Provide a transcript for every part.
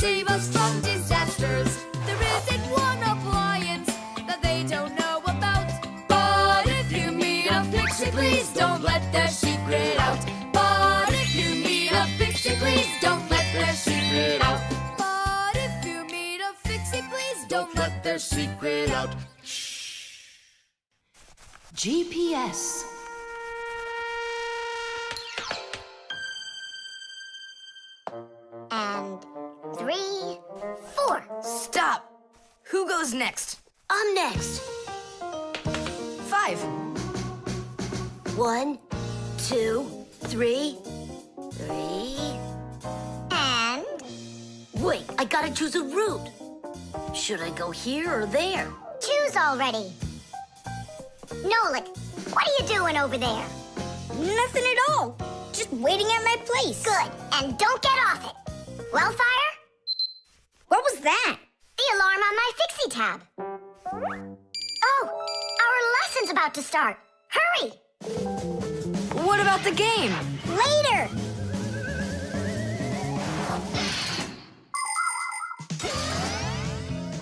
save us from disasters. There isn't one appliance that they don't know about. But if you meet a Fixie, please don't let their secret out. But if you meet a Fixie, please don't let their secret out. But if you meet a Fixie, please don't let their secret out. GPS. And 3, 4. Stop! Who goes next? I'm next. 5. 1, 2, 3. 3. And Wait, I gotta choose a route. Should I go here or there? choose already. Nolik, what are you doing over there? Nothing at all. Just waiting at my place. Good, and don't get off it. Wellfire? What was that? The alarm on my Fixie tab. Oh, our lesson's about to start. Hurry! What about the game? Later.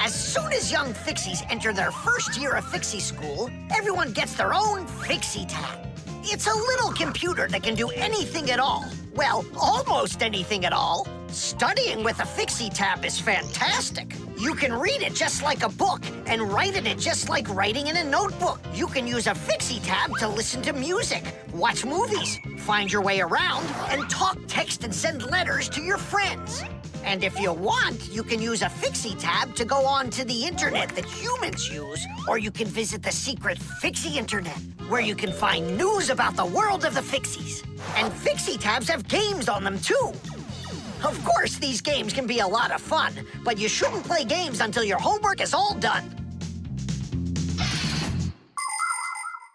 As soon as young Fixies enter their first year of Fixie school, everyone gets their own Fixie tab. It's a little computer that can do anything at all. Well, almost anything at all. Studying with a Fixie tab is fantastic. You can read it just like a book and write in it just like writing in a notebook. You can use a Fixie tab to listen to music, watch movies, find your way around, and talk, text, and send letters to your friends. And if you want, you can use a Fixie tab to go on to the internet that humans use, or you can visit the secret Fixie internet, where you can find news about the world of the Fixies. And Fixie tabs have games on them, too. Of course, these games can be a lot of fun, but you shouldn't play games until your homework is all done.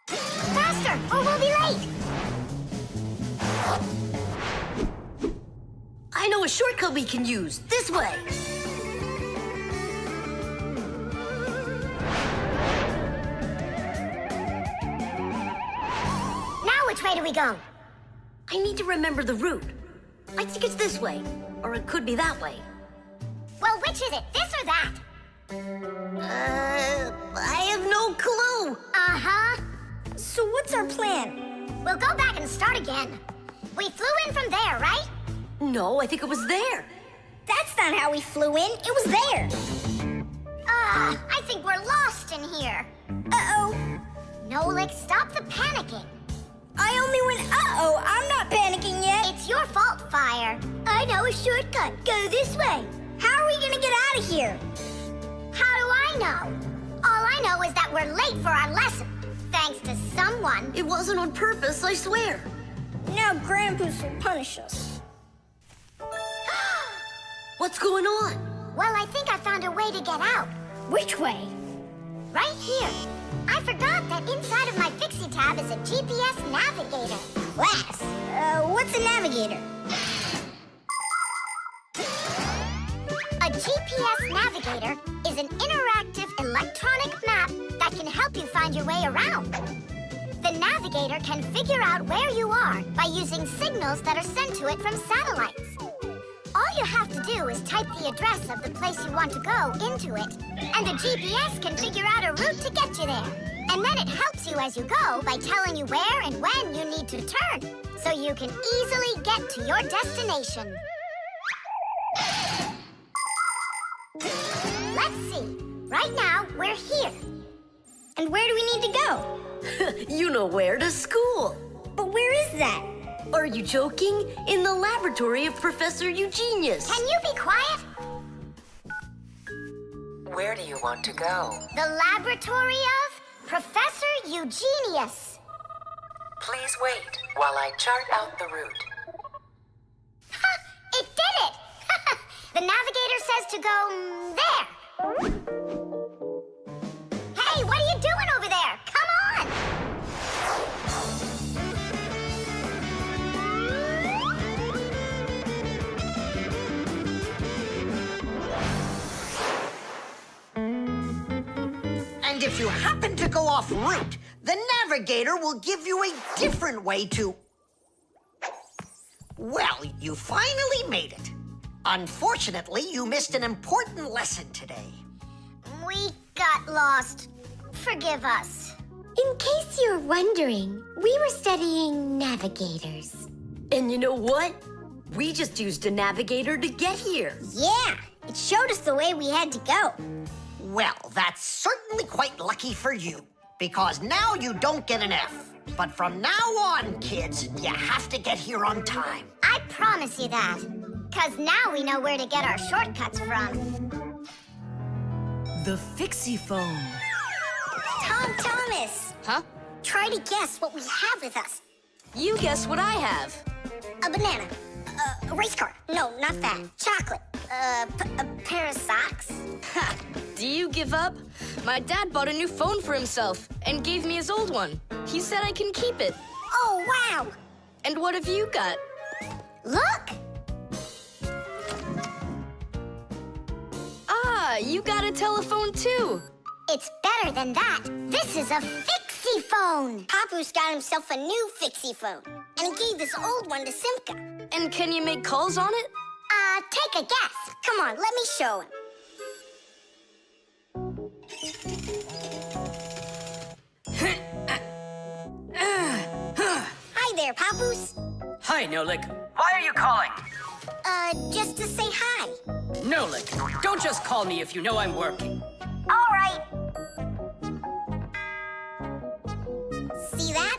Faster, or we'll be late. I know a shortcut we can use. This way. Now which way do we go? I need to remember the route. I think it's this way, or it could be that way. Well, which is it, this or that? I have no clue. Uh-huh. So what's our plan? We'll go back and start again. We flew in from there, right? No, I think it was there. That's not how we flew in. It was there. I think we're lost in here. Uh-oh. Nolik, stop the panicking. I only went uh-oh. I'm not panicking yet. It's your fault, Fire. I know a shortcut. Go this way. How are we gonna get out of here? How do I know? All I know is that we're late for our lesson. Thanks to someone. It wasn't on purpose, I swear. Now Grandpa's will punish us. What's going on? Well, I think I found a way to get out. Which way? Right here. I forgot that inside of my Fixie tab is a GPS navigator. Class. What's a navigator? A GPS navigator is an interactive electronic map that can help you find your way around. The navigator can figure out where you are by using signals that are sent to it from satellites. All you have to do is type the address of the place you want to go into it, and the GPS can figure out a route to get you there. And then it helps you as you go by telling you where and when you need to turn, so you can easily get to your destination. Let's see. Right now, we're here. And where do we need to go? You know where, to school. But where is that? Are you joking? In the laboratory of Professor Eugenius. Can you be quiet? Where do you want to go? The laboratory of Professor Eugenius. Please wait while I chart out the route. Ha! It did it! The navigator says to go there. Hey, what are you doing over there? Come on! And if you happen to go off route, the navigator will give you a different way to... Well, you finally made it. Unfortunately, you missed an important lesson today. We got lost. Forgive us. In case you're wondering, we were studying navigators. And you know what? We just used a navigator to get here. Yeah, it showed us the way we had to go. Well, that's certainly quite lucky for you, because now you don't get an F. But from now on, kids, you have to get here on time. I promise you that. Because now we know where to get our shortcuts from. The Fixie Phone. Tom Thomas, Huh? try to guess what we have with us. You guess what I have. A banana. A race car. No, not that. Chocolate. A pair of socks. Ha! Do you give up? My dad bought a new phone for himself and gave me his old one. He said I can keep it. Oh, wow. And what have you got? Look. Ah, you got a telephone too. It's better than that. This is a Fixie Phone. Papu's got himself a new Fixie phone, and he gave this old one to Simka. And can you make calls on it? Take a guess. Come on, let me show him. Hi there, Papoose. Hi, Nolik. Why are you calling? Just to say hi. Nolik, don't just call me if you know I'm working. All right. See that?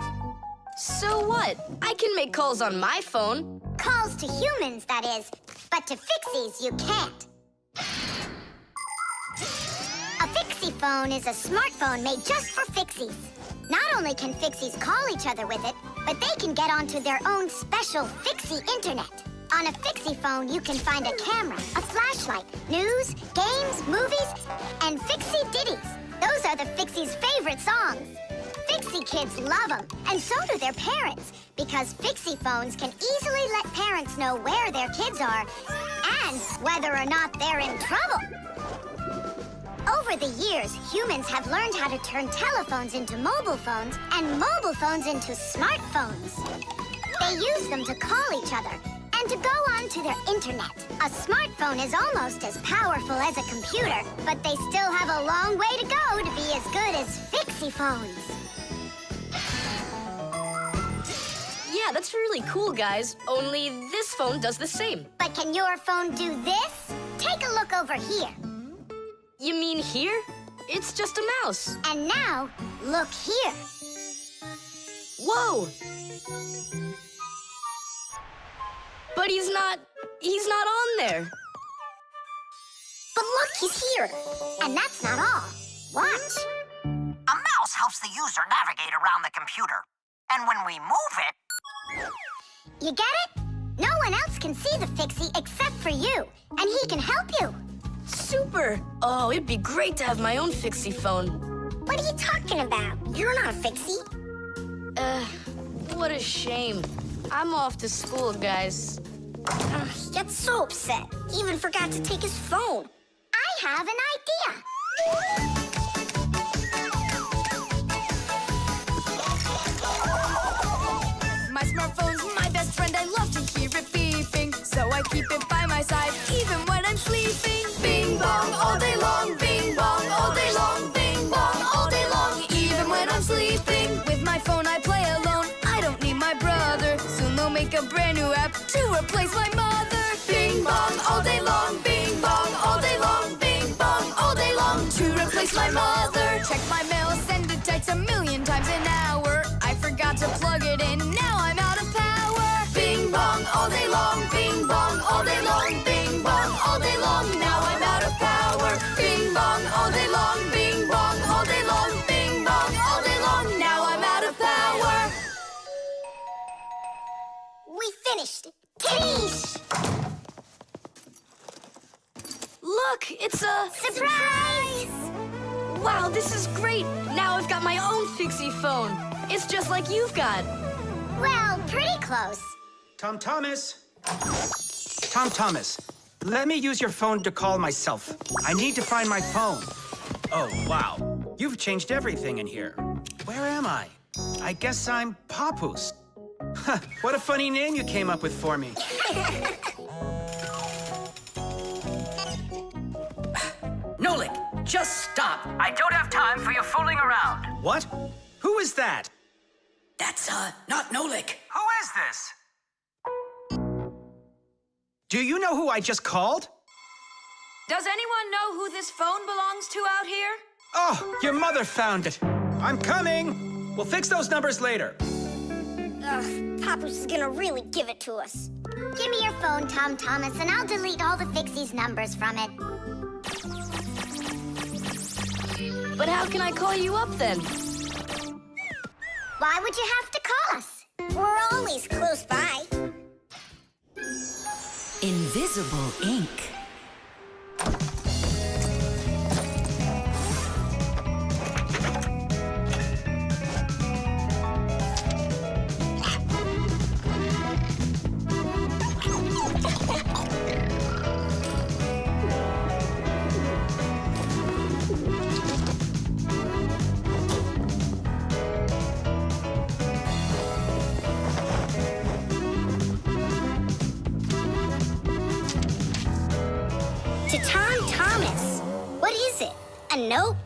So what? I can make calls on my phone. Calls to humans, that is. But to Fixies, you can't. A Fixie Phone is a smartphone made just for Fixies. Not only can Fixies call each other with it, but they can get onto their own special Fixie internet. On a Fixie Phone, you can find a camera, a flashlight, news, games, movies, and Fixie ditties. Those are the Fixies' favorite songs. Fixie kids love them, and so do their parents, because Fixie Phones can easily let parents know where their kids are and whether or not they're in trouble. Over the years, humans have learned how to turn telephones into mobile phones and mobile phones into smartphones. They use them to call each other and to go onto their internet. A smartphone is almost as powerful as a computer, but they still have a long way to go to be as good as Fixie Phones. Yeah, that's really cool, guys. Only this phone does the same. But can your phone do this? Take a look over here. You mean here? It's just a mouse. And now, look here. Whoa! But he's not on there. But look, he's here. And that's not all. Watch. A mouse helps the user navigate around the computer. And when we move it... You get it? No one else can see the Fixie except for you, and he can help you. Super! Oh, it'd be great to have my own Fixie phone. What are you talking about? You're not a Fixie. What a shame. I'm off to school, guys. He got so upset. He even forgot to take his phone. I have an idea. My smartphone's my best friend. I love to hear it beeping, so I keep it by my side even when I'm sleeping. Bing bong all day long, bing bong all day long, bing bong all day long, even when I'm sleeping. With my phone I play alone. I don't need my brother. Soon they'll make a brand new app to replace my mother. Bing bong all day long, bing bong all day long, bing bong all day long, to replace my mother. Check my mail, send a text 1,000,000 times an hour. I forgot to plug it in, now I'm out of power. Bing bong all day long, bing bong all day long, bing bong all day long, now I'm out of power. Bing bong all day long, bing bong all day long, bing bong all day long, now I'm out of power. We finished. Titties! Look, it's a... Surprise! Wow, this is great! Now I've got my own Fixie phone. It's just like you've got. Well, pretty close. Tom Thomas! Tom Thomas, let me use your phone to call myself. I need to find my phone. Oh, wow. You've changed everything in here. Where am I? I guess I'm Papoose. Huh, what a funny name you came up with for me. just stop. I don't have time for your fooling around. What? Who is that? That's, not Nolik. Who is this? Do you know who I just called? Does anyone know who this phone belongs to out here? Oh, your mother found it. I'm coming. We'll fix those numbers later. Ugh, Papa's is gonna really give it to us. Give me your phone, Tom Thomas, and I'll delete all the Fixies numbers from it. But how can I call you up then? Why would you have to call us? We're always close by. Invisible ink. To Tom Thomas. What is it? A note?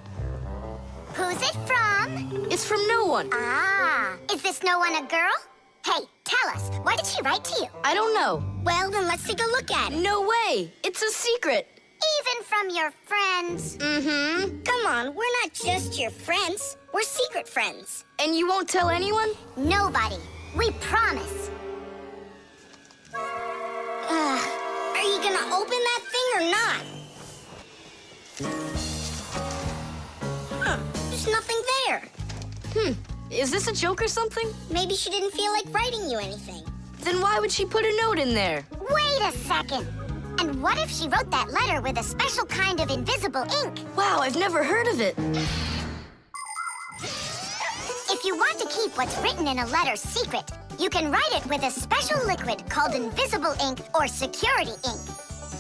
Who's it from? It's from no one. Ah, is this no one a girl? Hey, tell us, what did she write to you? I don't know. Well, then let's take a look at it. No way. It's a secret. Even from your friends? Mm-hmm. Come on, we're not just your friends. We're secret friends. And you won't tell anyone? Nobody. We promise. Are you gonna open that thing or not? There's nothing there. Is this a joke or something? Maybe she didn't feel like writing you anything. Then why would she put a note in there? Wait a second. And what if she wrote that letter with a special kind of invisible ink? Wow, I've never heard of it. If you want to keep what's written in a letter secret, you can write it with a special liquid called invisible ink or security ink.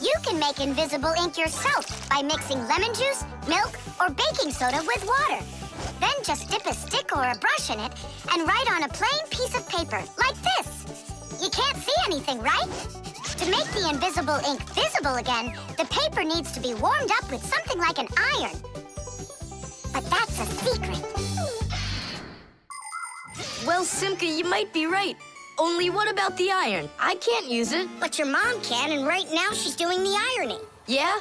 You can make invisible ink yourself by mixing lemon juice, milk, or baking soda with water. Then just dip a stick or a brush in it and write on a plain piece of paper, like this. You can't see anything, right? To make the invisible ink visible again, the paper needs to be warmed up with something like an iron. But that's a secret. Well, Simka, you might be right. Only what about the iron? I can't use it. But your mom can, and right now she's doing the ironing. Yeah?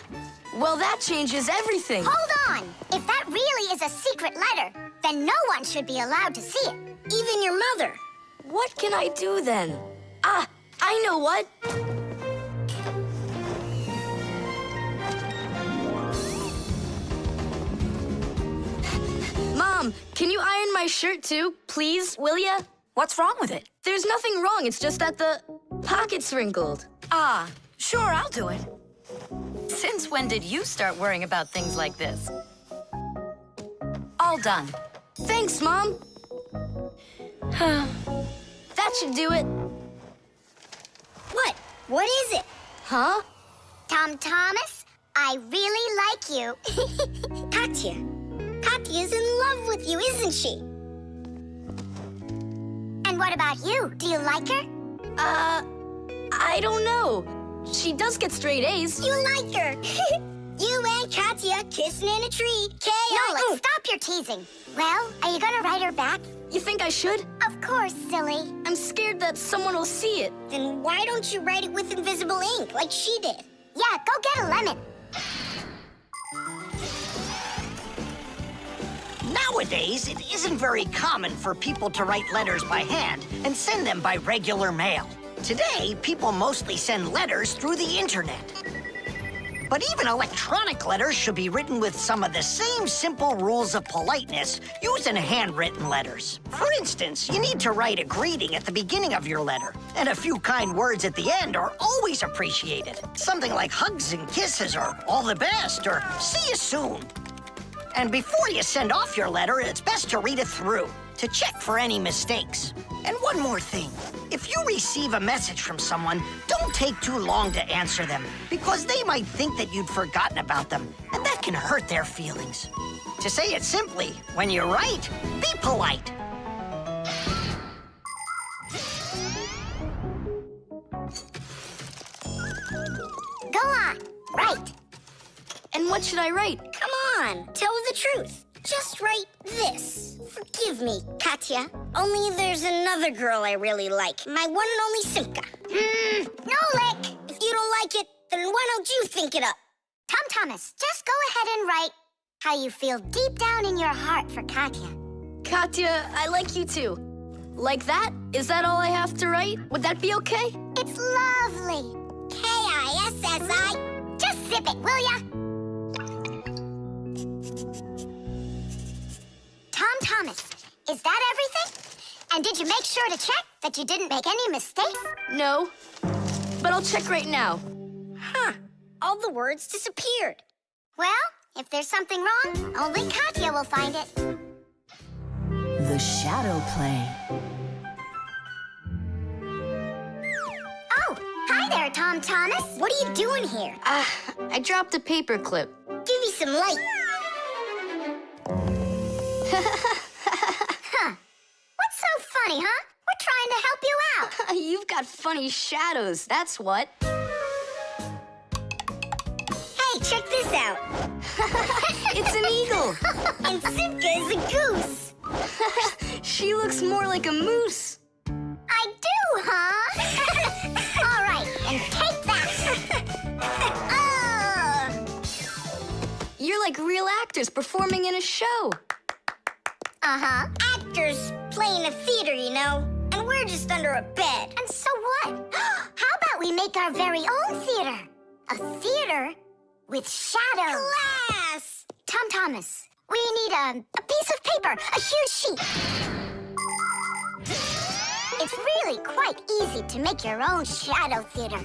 Well, that changes everything. Hold on! If that really is a secret letter, then no one should be allowed to see it. Even your mother. What can I do then? Ah, I know what. Mom, can you iron my shirt too, please, will ya? What's wrong with it? There's nothing wrong, it's just that the pocket's wrinkled. Ah, sure, I'll do it. Since when did you start worrying about things like this? All done. Thanks, Mom. That should do it. What? What is it? Huh? Tom Thomas, I really like you. Katya. Katya's in love with you, isn't she? And what about you? Do you like her? I don't know. She does get straight A's. You like her. You and Katya kissing in a tree. Nolik, stop your teasing. Well, are you gonna write her back? You think I should? Of course, silly. I'm scared that someone will see it. Then why don't you write it with invisible ink like she did? Yeah, go get a lemon. Nowadays, it isn't very common for people to write letters by hand and send them by regular mail. Today, people mostly send letters through the internet. But even electronic letters should be written with some of the same simple rules of politeness used in handwritten letters. For instance, you need to write a greeting at the beginning of your letter, and a few kind words at the end are always appreciated. Something like hugs and kisses, or all the best, or see you soon. And before you send off your letter, it's best to read it through to check for any mistakes. And one more thing. If you receive a message from someone, don't take too long to answer them, because they might think that you'd forgotten about them, and that can hurt their feelings. To say it simply, when you write, be polite. Go on, write. And what should I write? Come on. on, tell the truth. Just write this. Forgive me, Katya. Only there's another girl I really like. My one and only Simka. Nolik! If you don't like it, then why don't you think it up? Tom Thomas, just go ahead and write how you feel deep down in your heart for Katya. Katya, I like you too. Like that? Is that all I have to write? Would that be okay? It's lovely. Kissi. Just zip it, will ya? Tom Thomas, is that everything? And did you make sure to check that you didn't make any mistakes? No, but I'll check right now. Huh. All the words disappeared. Well, if there's something wrong, only Katya will find it. The shadow play. Oh, hi there, Tom Thomas. What are you doing here? I dropped a paper clip. Give me some light. Huh. What's so funny, huh? We're trying to help you out. You've got funny shadows, that's what. Hey, check this out. It's an eagle. And Simka is a goose. She looks more like a moose. I do, huh? All right, and take that. You're like real actors performing in a show. Uh-huh. Actors playing a theater, you know? And we're just under a bed. And so what? How about we make our very own theater? A theater with shadows. Class! Tom Thomas, we need a piece of paper, a huge sheet. It's really quite easy to make your own shadow theater.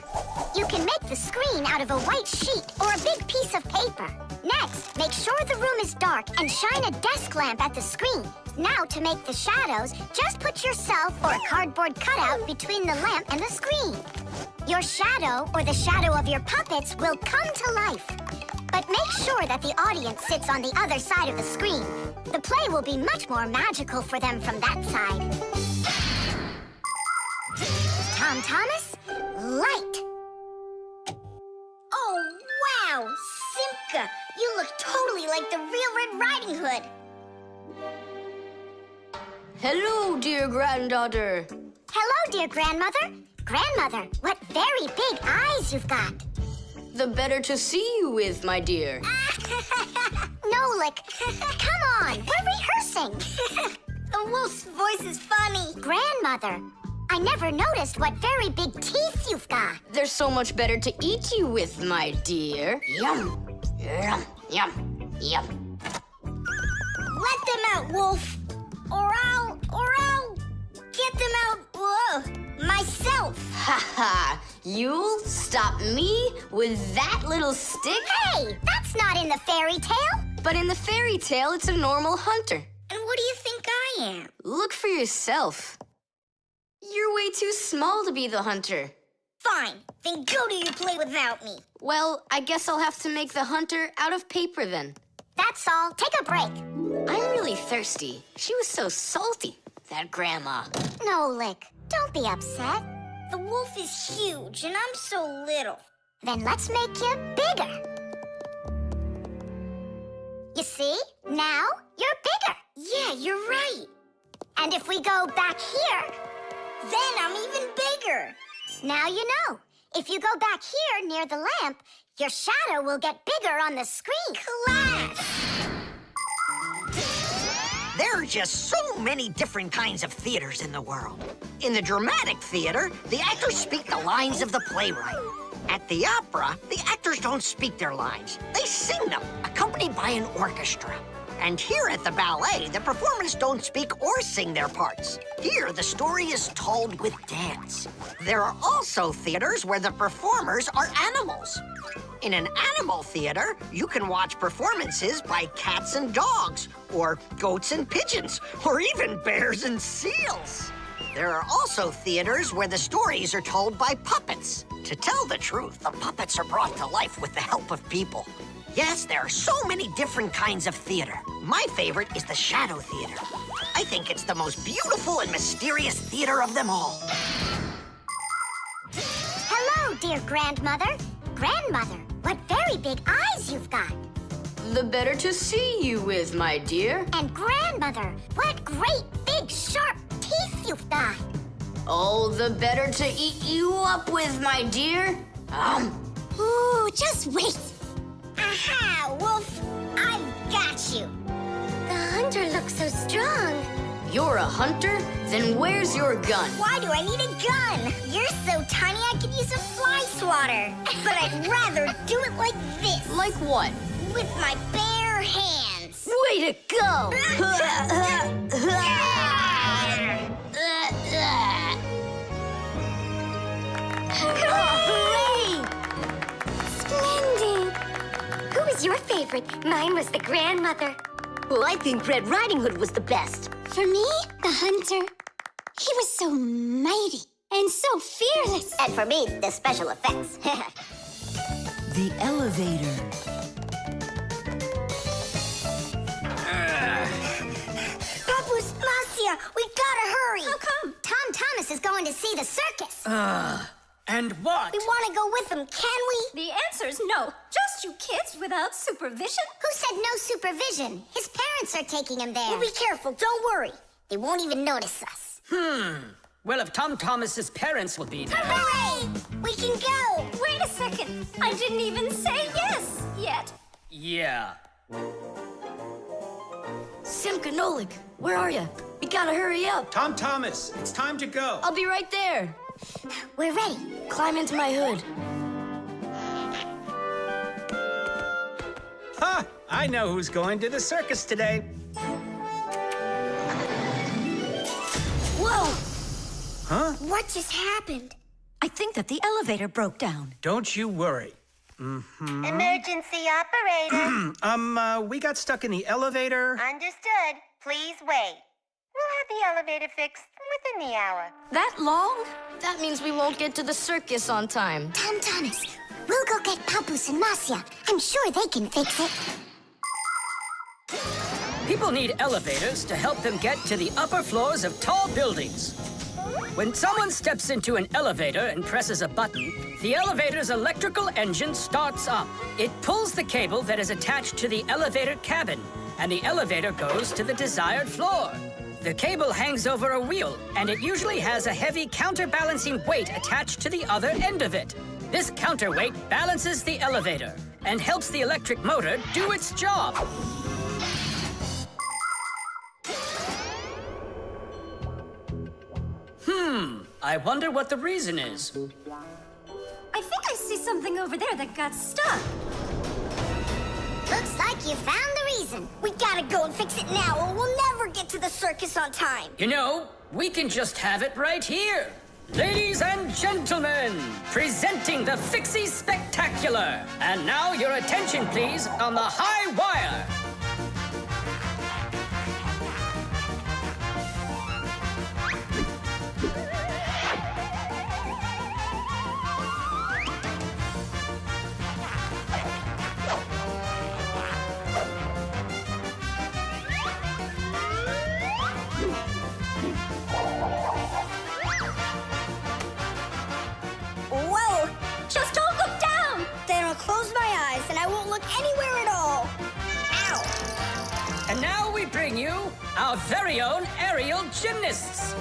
You can make the screen out of a white sheet or a big piece of paper. Next, make sure the room is dark and shine a desk lamp at the screen. Now, to make the shadows, just put yourself or a cardboard cutout between the lamp and the screen. Your shadow or the shadow of your puppets will come to life. But make sure that the audience sits on the other side of the screen. The play will be much more magical for them from that side. Tom Thomas, light. Oh, wow! Simka, you look totally like the real Red Riding Hood. Hello, dear granddaughter. Hello, dear grandmother. Grandmother, what very big eyes you've got. The better to see you with, my dear. Nolik, come on, we're rehearsing. The wolf's voice is funny. Grandmother, I never noticed what very big teeth you've got. They're so much better to eat you with, my dear. Yum, yum, yum, yum. Let them out, wolf. Or I'll get them out, myself. Ha ha! You'll stop me with that little stick? Hey, that's not in the fairy tale. But in the fairy tale, it's a normal hunter. And what do you think I am? Look for yourself. You're way too small to be the hunter. Fine, then go to your play without me. Well, I guess I'll have to make the hunter out of paper then. That's all. Take a break. I'm really thirsty. She was so salty, that grandma. Nolik, don't be upset. The wolf is huge, and I'm so little. Then let's make you bigger. You see? Now you're bigger. Yeah, you're right. And if we go back here, then I'm even bigger. Now you know. If you go back here near the lamp, your shadow will get bigger on the screen. Class! There are just so many different kinds of theaters in the world. In the dramatic theater, the actors speak the lines of the playwright. At the opera, the actors don't speak their lines. They sing them, accompanied by an orchestra. And here at the ballet, the performers don't speak or sing their parts. Here, the story is told with dance. There are also theaters where the performers are animals. In an animal theater, you can watch performances by cats and dogs, or goats and pigeons, or even bears and seals. There are also theaters where the stories are told by puppets. To tell the truth, the puppets are brought to life with the help of people. Yes, there are so many different kinds of theater. My favorite is the shadow theater. I think it's the most beautiful and mysterious theater of them all. Hello, dear grandmother. Grandmother, what very big eyes you've got. the better to see you with, my dear. And grandmother, what great big sharp teeth you've got. Oh, the better to eat you up with, my dear. Ooh, just wait. Aha, Wolf, I've got you. The hunter looks so strong. You're a hunter? Then where's your gun? Why do I need a gun? You're so tiny I could use a fly swatter. But I'd rather do it like this. Like what? With my bare hands. Way to go! Hooray! Splendid! Who was your favorite? Mine was the grandmother. Well, I think Red Riding Hood was the best. For me, the hunter. He was so mighty and so fearless. And for me, the special effects. The elevator. Papu's, Marcia, we gotta hurry. How come? Tom Thomas is going to see the circus. And what? We want to go with him, can we? The answer's no. Just you kids without supervision. Who said no supervision? His parents are taking him there. We'll be careful, don't worry. They won't even notice us. Well, if Tom Thomas's parents will be there. Hooray! We can go! Wait a second. I didn't even say yes yet. Yeah. Simka and Nolik, where are you? We gotta hurry up. Tom Thomas, it's time to go. I'll be right there. We're ready. Climb into my hood. Ha! I know who's going to the circus today. Whoa! Huh? What just happened? I think that the elevator broke down. Don't you worry. Emergency operator. We got stuck in the elevator. Understood. Please wait. We'll have the elevator fixed within the hour. That long? That means we won't get to the circus on time. Tom Thomas, we'll go get Papu's and Marcia. I'm sure they can fix it. People need elevators to help them get to the upper floors of tall buildings. When someone steps into an elevator and presses a button, the elevator's electrical engine starts up. It pulls the cable that is attached to the elevator cabin, and the elevator goes to the desired floor. The cable hangs over a wheel, and it usually has a heavy counterbalancing weight attached to the other end of it. This counterweight balances the elevator and helps the electric motor do its job. I wonder what the reason is. I think I see something over there that got stuck. Looks like you found the reason. We gotta go and fix it now, or we'll never get to the circus on time. You know, we can just have it right here. Ladies and gentlemen, presenting the Fixies Spectacular. And now your attention, please, on the high wire. Whoa! Just don't look down! Then I'll close my eyes and I won't look anywhere at all. Ow! And now we bring you our very own aerial gymnasts.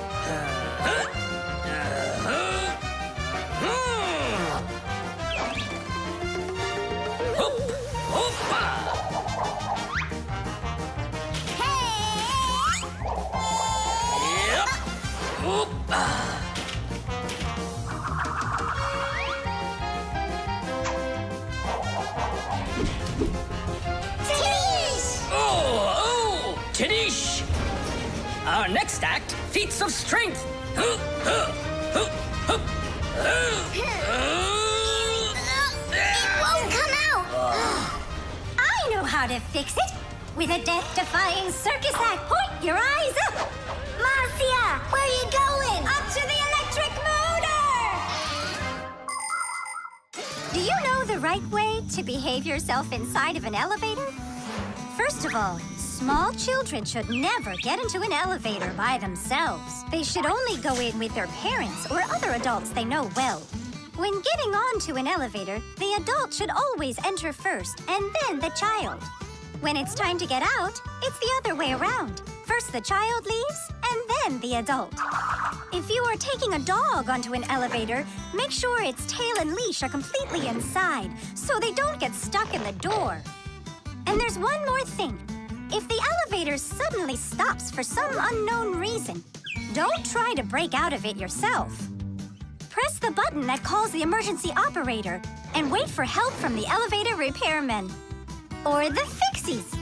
Tanish! Our next act, feats of strength. It won't come out! I know how to fix it. With a death-defying circus act, point your eyes up. Marcia, where are you going? Up to the electric motor! Do you know the right way to behave yourself inside of an elevator? First of all, small children should never get into an elevator by themselves. They should only go in with their parents or other adults they know well. When getting onto an elevator, the adult should always enter first, and then the child. When it's time to get out, it's the other way around. First the child leaves, and then the adult. If you are taking a dog onto an elevator, make sure its tail and leash are completely inside, so they don't get stuck in the door. And there's one more thing. If the elevator suddenly stops for some unknown reason, don't try to break out of it yourself. Press the button that calls the emergency operator and wait for help from the elevator repairmen. Or the Fixies.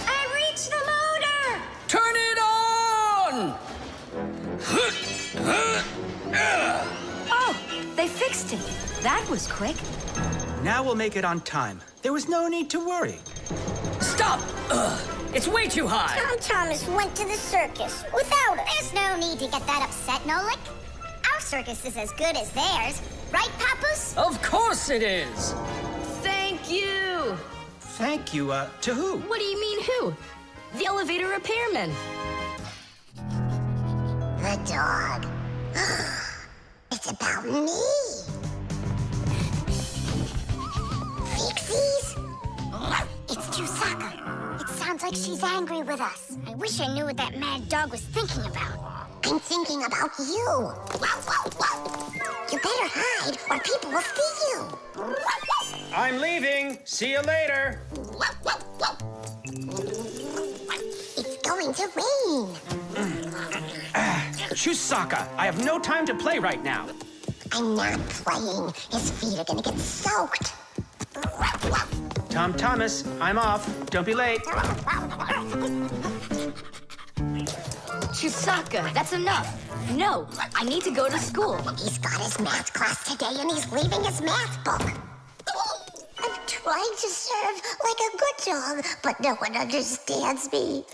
I reached the motor! Turn it on! Oh, they fixed it. That was quick. Now we'll make it on time. There was no need to worry. Stop! It's way too high. Tom Thomas went to the circus without us. There's no need to get that upset, Nolik. Our circus is as good as theirs. Right, Papoose? Of course it is. Thank you. Thank you, to who? What do you mean who? The elevator repairman. The dog. It's about me. Fixies? It's Chusaka. It sounds like she's angry with us. I wish I knew what that mad dog was thinking about. I'm thinking about you. You better hide or people will see you. I'm leaving. See you later. It's going to rain. Chusaka, I have no time to play right now. I'm not playing. His feet are gonna get soaked. Tom Thomas, I'm off. Don't be late. Chusaka, that's enough. No, I need to go to school. He's got his math class today and he's leaving his math book. I'm trying to serve like a good dog, but no one understands me.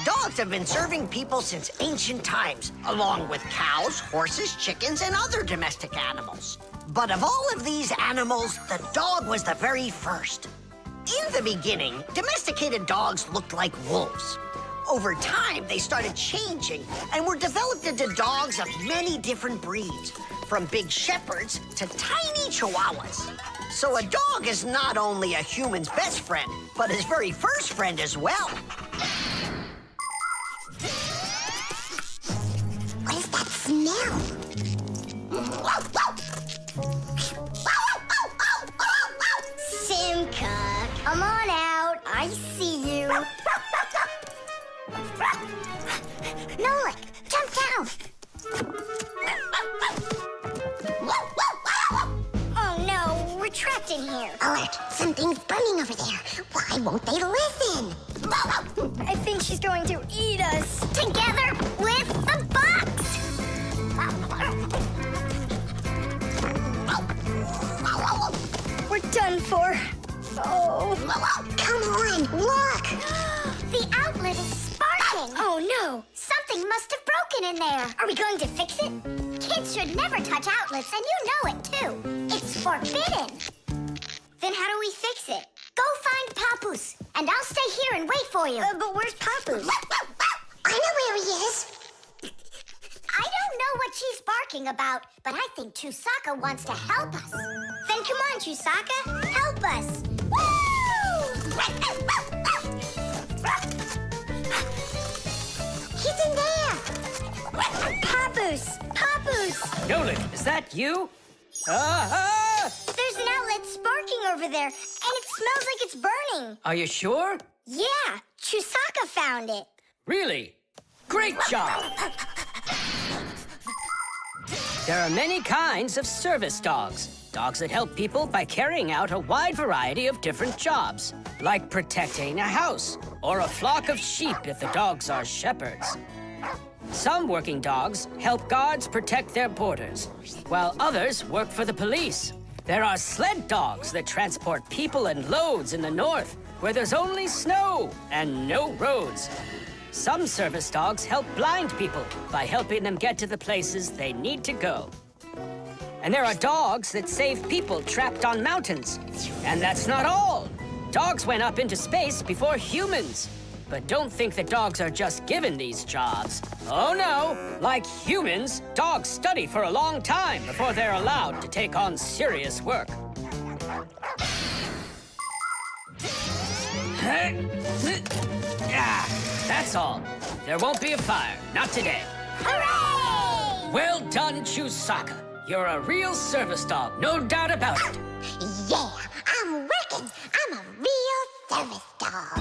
Dogs have been serving people since ancient times, along with cows, horses, chickens, and other domestic animals. But of all of these animals, the dog was the very first. In the beginning, domesticated dogs looked like wolves. Over time, they started changing and were developed into dogs of many different breeds, from big shepherds to tiny chihuahuas. So a dog is not only a human's best friend, but his very first friend as well. What is that smell? Simka, come on out. I see you. Nolik, jump down. Oh no, we're trapped in here. Alert, something's burning over there. Why won't they listen? I think she's going to eat us. Together with the box. We're done for. Oh. Come on, look. The outlet is sparking. Oh no, something must have broken in there. Are we going to fix it? Kids should never touch outlets, and you know it too. It's forbidden. Then how do we fix it? Go find Papoose, and I'll stay here and wait for you. But where's Papoose? I know where he is. I don't know what she's barking about, but I think Chusaka wants to help us. Then come on, Chusaka, help us. Woo! He's in there. Papoose, Papoose. Nolik, is that you? There's an outlet sparking over there, and it smells like it's burning. Are you sure? Yeah, Chusaka found it. Really? Great job! There are many kinds of service dogs. Dogs that help people by carrying out a wide variety of different jobs, like protecting a house or a flock of sheep if the dogs are shepherds. Some working dogs help guards protect their borders, while others work for the police. There are sled dogs that transport people and loads in the north, where there's only snow and no roads. Some service dogs help blind people by helping them get to the places they need to go. And there are dogs that save people trapped on mountains. And that's not all. Dogs went up into space before humans. But don't think that dogs are just given these jobs. Oh no, like humans, dogs study for a long time before they're allowed to take on serious work. That's all. There won't be a fire. Not today. Hooray! Well done, Chusaka. You're a real service dog, no doubt about it. Yeah, I'm working. I'm a real service dog.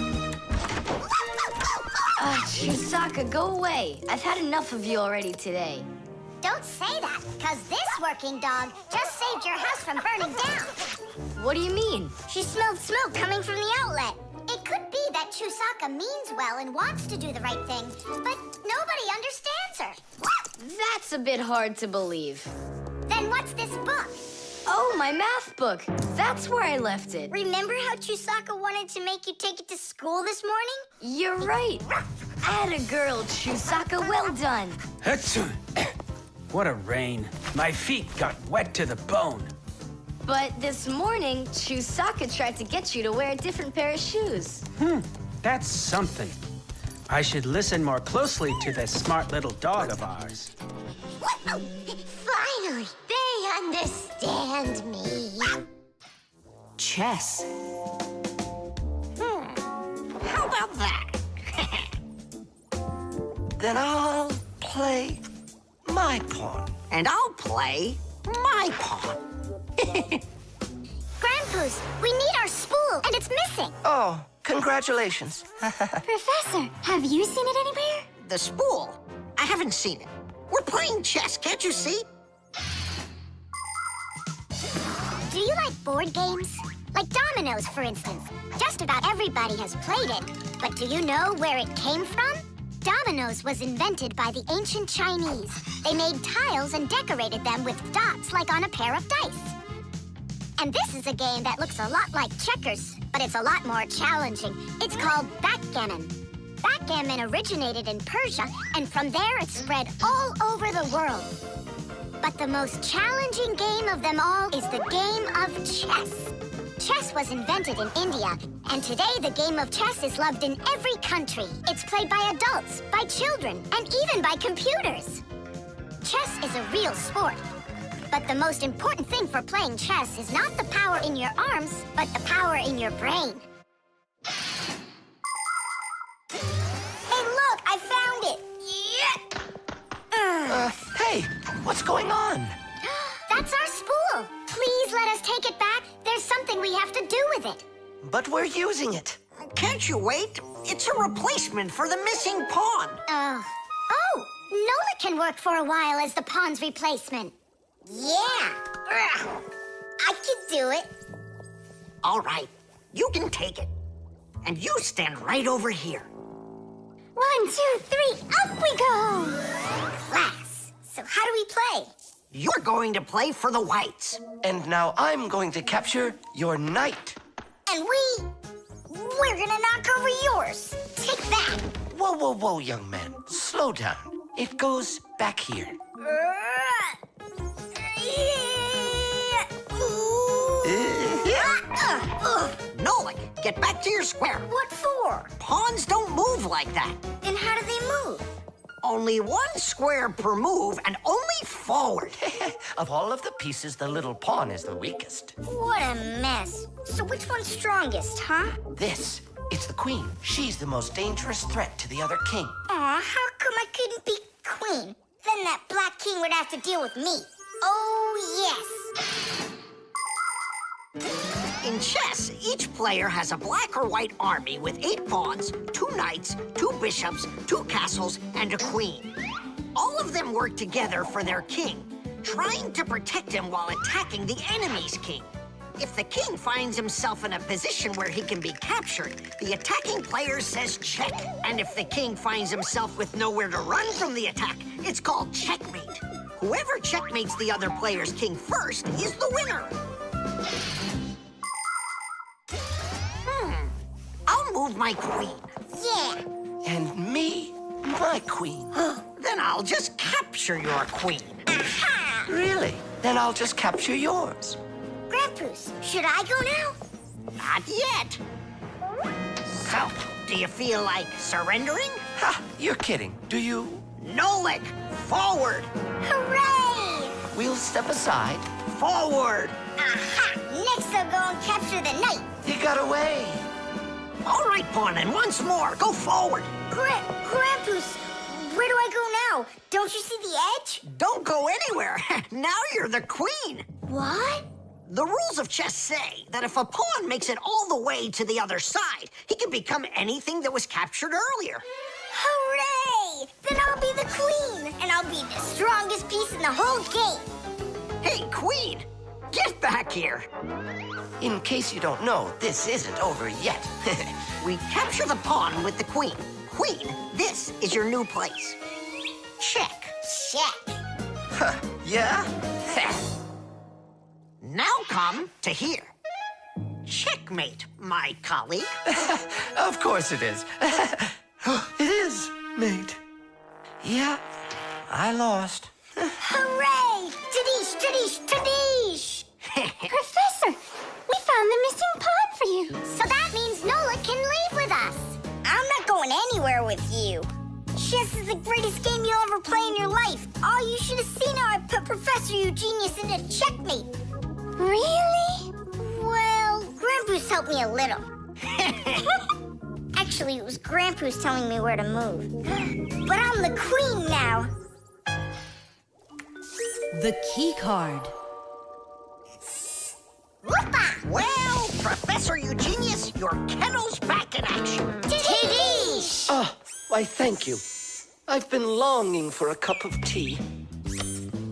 Chusaka, go away. I've had enough of you already today. Don't say that, because this working dog just saved your house from burning down. What do you mean? She smelled smoke coming from the outlet. It could be that Chusaka means well and wants to do the right thing, but nobody understands her. That's a bit hard to believe. Then what's this book? Oh, my math book. That's where I left it. Remember how Chusaka wanted to make you take it to school this morning? You're right. Atta girl, Chusaka. Well done. Achoo. What a rain. My feet got wet to the bone. But this morning, Chusaka tried to get you to wear a different pair of shoes. That's something. I should listen more closely to this smart little dog of ours. Finally, they understand me. Chess. How about that? Then I'll play my pawn. And I'll play my pawn. Grandpa's, we need our spool, and it's missing. Oh, congratulations. Professor, have you seen it anywhere? The spool? I haven't seen it. We're playing chess, can't you see? Do you like board games? Like dominoes, for instance. Just about everybody has played it. But do you know where it came from? Dominoes was invented by the ancient Chinese. They made tiles and decorated them with dots like on a pair of dice. And this is a game that looks a lot like checkers, but it's a lot more challenging. It's called backgammon. Backgammon originated in Persia, and from there it spread all over the world. But the most challenging game of them all is the game of chess. Chess was invented in India, and today the game of chess is loved in every country. It's played by adults, by children, and even by computers. Chess is a real sport. But the most important thing for playing chess is not the power in your arms, but the power in your brain. Hey, look, I found it! Yeah! Hey, what's going on? That's our spool. Please let us take it back. There's something we have to do with it. But we're using it. Can't you wait? It's a replacement for the missing pawn. Oh, Nolik can work for a while as the pawn's replacement. Yeah, I can do it. All right, you can take it. And you stand right over here. 1, 2, 3, up we go! Class. So how do we play? You're going to play for the whites. And now I'm going to capture your knight. And we're gonna knock over yours. Take that. Whoa, whoa, whoa, young man. Slow down. It goes back here. Nolik, get back to your square. What for? Pawns don't move like that. Then how do they move? Only one square per move and only forward. Of all of the pieces, the little pawn is the weakest. What a mess. So which one's strongest, huh? This, it's the queen. She's the most dangerous threat to the other king. Aw, how come I couldn't be queen? Then that black king would have to deal with me. Oh, yes. In chess, each player has a black or white army with 8 pawns, 2 knights, 2 bishops, 2 castles, and a queen. All of them work together for their king, trying to protect him while attacking the enemy's king. If the king finds himself in a position where he can be captured, the attacking player says check. And if the king finds himself with nowhere to run from the attack, it's called checkmate. Whoever checkmates the other player's king first is the winner. I'll move my queen. Yeah. And me, my queen. Then I'll just capture your queen. Aha! Really? Then I'll just capture yours. Grandpa's, should I go now? Not yet. So, do you feel like surrendering? Ha! You're kidding. Do you? Nolik, forward. Hooray! We'll step aside. Forward. Aha! Next I'll go and capture the knight. He got away. All right, Pawn, and once more, go forward. Grampus, where do I go now? Don't you see the edge? Don't go anywhere. Now you're the queen. What? The rules of chess say that if a pawn makes it all the way to the other side, he can become anything that was captured earlier. Hooray! Then I'll be the queen, and I'll be the strongest piece in the whole game. Hey, queen, get back here. In case you don't know, this isn't over yet. We capture the pawn with the queen. Queen, this is your new place. Check. Check. Huh, yeah? Now come to here. Checkmate, my colleague. Of course it is. It is, mate. Yeah, I lost. Hooray! Tadish, tadish, tadish! Professor, we found the missing pawn for you. So that means Nolik can leave with us. I'm not going anywhere with you. Chess is the greatest game you'll ever play in your life. Oh, you should have seen how I put Professor Eugenius into checkmate. Really? Well, Grampus helped me a little. Actually, it was Grampus telling me where to move. But I'm the queen now. The key card. Whoopa! Well, Professor Eugenius, your kennel's back in action. Tadish! Ah, why, thank you. I've been longing for a cup of tea.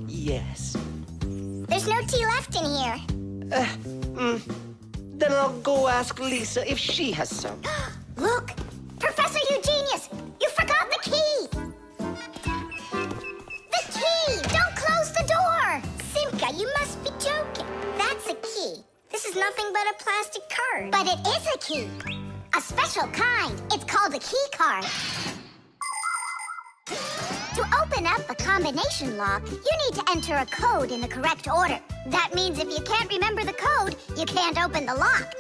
Yes. There's no tea left in here. Then I'll go ask Lisa if she has some. Look! Professor Eugenius! You forgot the key! The key! Don't close the door! Simka, you must be joking. That's a key. This is nothing but a plastic card. But it is a key. A special kind. It's called a key card. To open up a combination lock, you need to enter a code in the correct order. That means if you can't remember the code, you can't open the lock.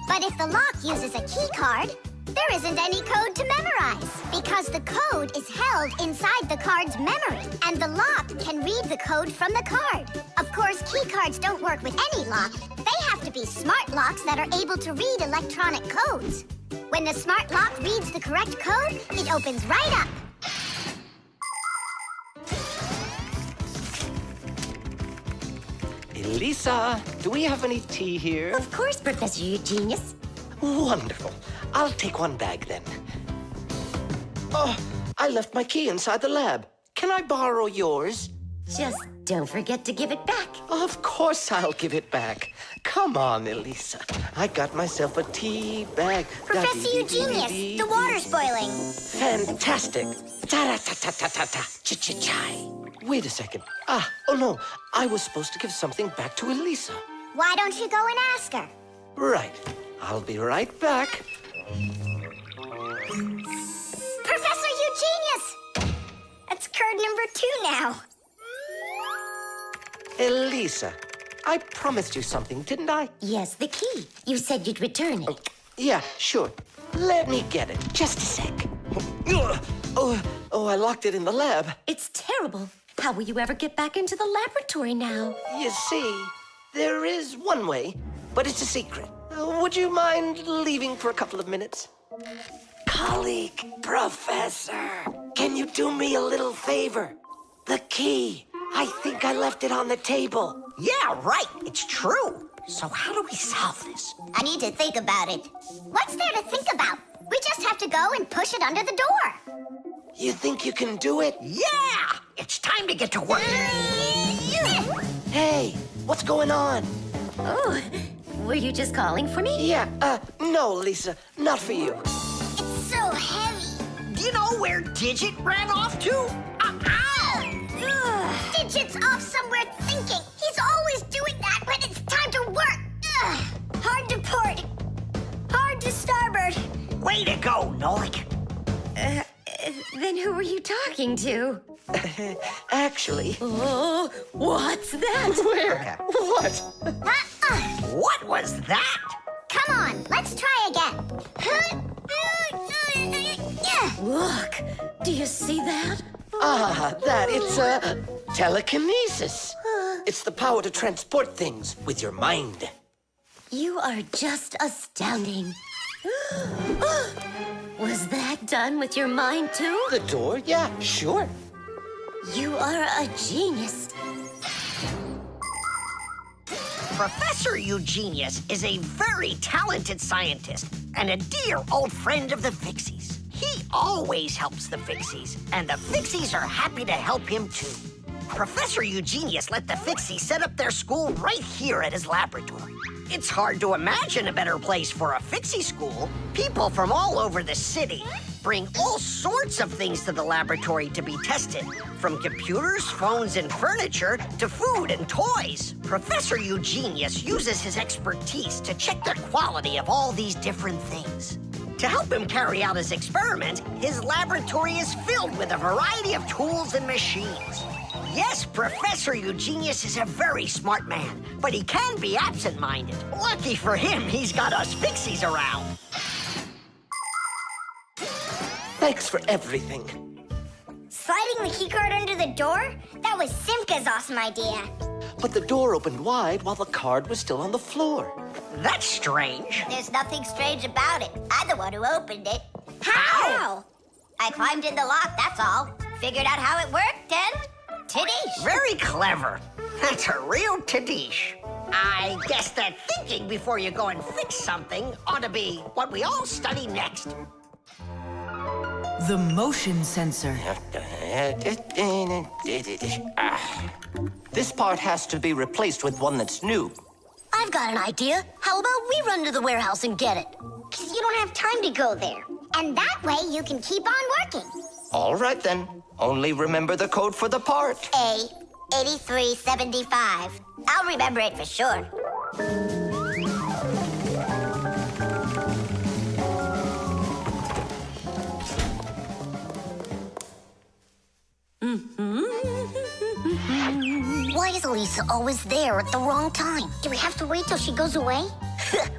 But if the lock uses a key card, there isn't any code to memorize because the code is held inside the card's memory, and the lock can read the code from the card. Of course, key cards don't work with any lock. They have to be smart locks that are able to read electronic codes. When the smart lock reads the correct code, it opens right up. Lisa, do we have any tea here? Of course, Professor Eugenius. Wonderful. I'll take one bag then. Oh, I left my key inside the lab. Can I borrow yours? Just don't forget to give it back. Of course I'll give it back. Come on, Elisa. I got myself a tea bag. Professor Eugenius, the water's boiling. Fantastic. Ta-ra-ta-ta-ta-ta-ta. Ch-ch-chai. Wait a second. Oh no. I was supposed to give something back to Elisa. Why don't you go and ask her? Right. I'll be right back. Professor Eugenius! That's card number 2 now. Elisa, I promised you something, didn't I? Yes, the key. You said you'd return it. Yeah, sure. Let me get it. Just a sec. Oh, I locked it in the lab. It's terrible. How will you ever get back into the laboratory now? You see, there is one way, but it's a secret. Would you mind leaving for a couple of minutes? Colleague, Professor, can you do me a little favor? The key. I think I left it on the table. Yeah, right. It's true. So how do we solve this? I need to think about it. What's there to think about? We just have to go and push it under the door. You think you can do it? Yeah! It's time to get to work. Hey, what's going on? Oh, were you just calling for me? Yeah, no, Lisa, not for you. It's so heavy. Do you know where Digit ran off to? Ow! Digit's off somewhere thinking. He's always doing that when it's time to work. Hard to port. Hard to starboard. Way to go, Nolik. Then who were you talking to? Actually... Oh, what's that? Where? What? What was that? Come on, let's try again. Look, do you see that? It's telekinesis. It's the power to transport things with your mind. You are just astounding. Was that done with your mind, too? The door? Yeah, sure. You are a genius. Professor Eugenius is a very talented scientist and a dear old friend of the Fixies. He always helps the Fixies, and the Fixies are happy to help him too. Professor Eugenius let the Fixies set up their school right here at his laboratory. It's hard to imagine a better place for a Fixie school. People from all over the city bring all sorts of things to the laboratory to be tested, from computers, phones, and furniture to food and toys. Professor Eugenius uses his expertise to check the quality of all these different things. To help him carry out his experiment, his laboratory is filled with a variety of tools and machines. Yes, Professor Eugenius is a very smart man, but he can be absent-minded. Lucky for him, he's got us Fixies around. Thanks for everything. Sliding the keycard under the door? That was Simka's awesome idea. But the door opened wide while the card was still on the floor. That's strange. There's nothing strange about it. I'm the one who opened it. How? I climbed in the lock, that's all. Figured out how it worked, and taddish. Very clever. That's a real tadish. I guess that thinking before you go and fix something ought to be what we all study next. The motion sensor. This part has to be replaced with one that's new. I've got an idea. How about we run to the warehouse and get it? 'Cause you don't have time to go there. And that way you can keep on working. All right, then. Only remember the code for the part. A8375. I'll remember it for sure. Why is Lisa always there at the wrong time? Do we have to wait till she goes away?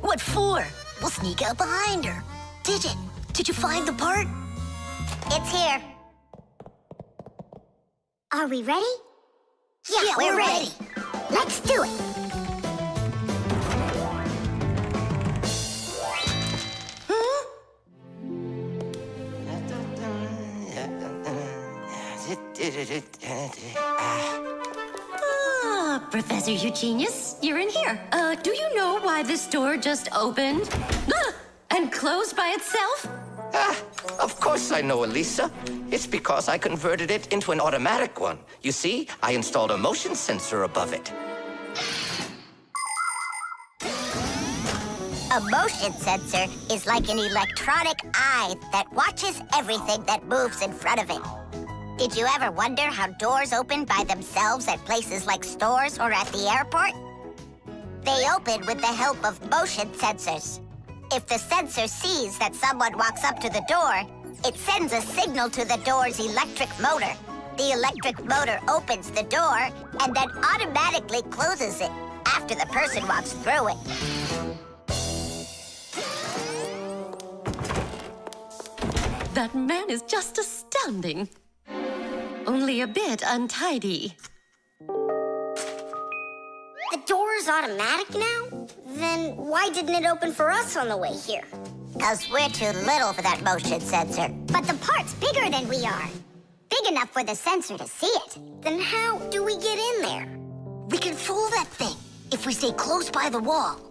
What for? We'll sneak out behind her. Did you find the part? It's here. Are we ready? Yeah, we're ready. Let's do it. Professor Eugenius, you're in here. Do you know why this door just opened? And closed by itself? Of course I know, Elisa. It's because I converted it into an automatic one. You see, I installed a motion sensor above it. A motion sensor is like an electronic eye that watches everything that moves in front of it. Did you ever wonder how doors open by themselves at places like stores or at the airport? They open with the help of motion sensors. If the sensor sees that someone walks up to the door, it sends a signal to the door's electric motor. The electric motor opens the door and then automatically closes it after the person walks through it. That man is just astounding. Only a bit untidy. The door is automatic now? Then why didn't it open for us on the way here? 'Cause we're too little for that motion sensor. But the part's bigger than we are. Big enough for the sensor to see it. Then how do we get in there? We can fool that thing if we stay close by the wall.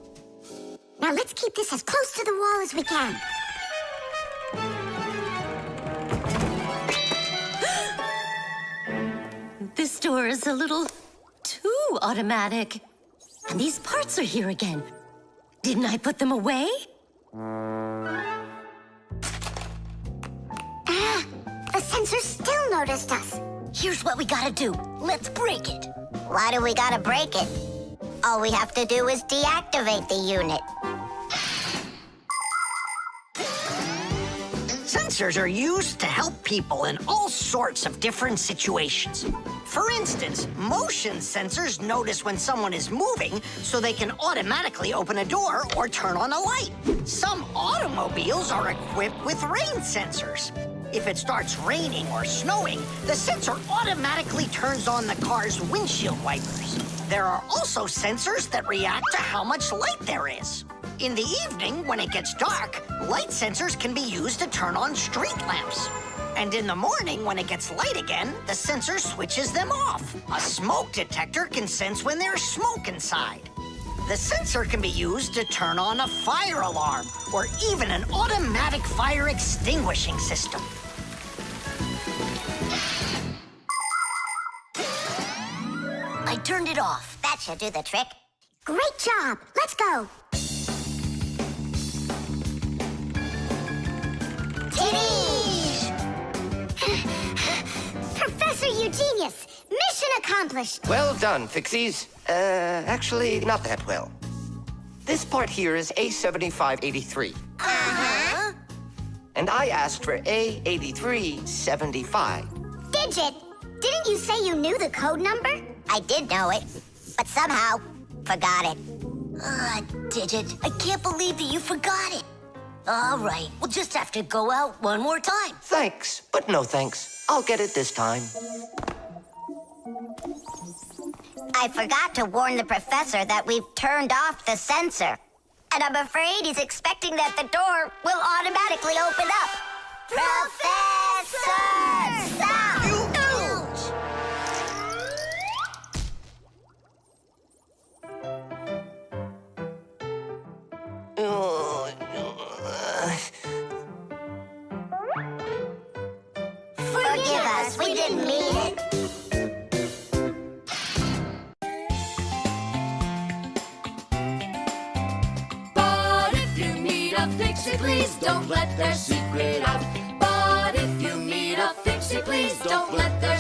Now let's keep this as close to the wall as we can. This door is a little too automatic. And these parts are here again. Didn't I put them away? The sensor still noticed us. Here's what we gotta do. Let's break it. Why do we gotta break it? All we have to do is deactivate the unit. Sensors are used to help people in all sorts of different situations. For instance, motion sensors notice when someone is moving so they can automatically open a door or turn on a light. Some automobiles are equipped with rain sensors. If it starts raining or snowing, the sensor automatically turns on the car's windshield wipers. There are also sensors that react to how much light there is. In the evening, when it gets dark, light sensors can be used to turn on street lamps. And in the morning, when it gets light again, the sensor switches them off. A smoke detector can sense when there's smoke inside. The sensor can be used to turn on a fire alarm or even an automatic fire extinguishing system. I turned it off. That should do the trick. Great job. Let's go. Titties! Professor Eugenius, mission accomplished. Well done, Fixies. Actually, not that well. This part here is A7583. Uh-huh. And I asked for A8375. Digit, didn't you say you knew the code number? I did know it, but somehow forgot it. Digit, I can't believe that you forgot it. All right, we'll just have to go out one more time. Thanks, but no thanks. I'll get it this time. I forgot to warn the professor that we've turned off the sensor. And I'm afraid he's expecting that the door will automatically open up. Professor! Stop! Forgive us, we didn't mean it. But if you meet a Fixie, please don't let their secret out. But if you meet a Fixie, please don't let their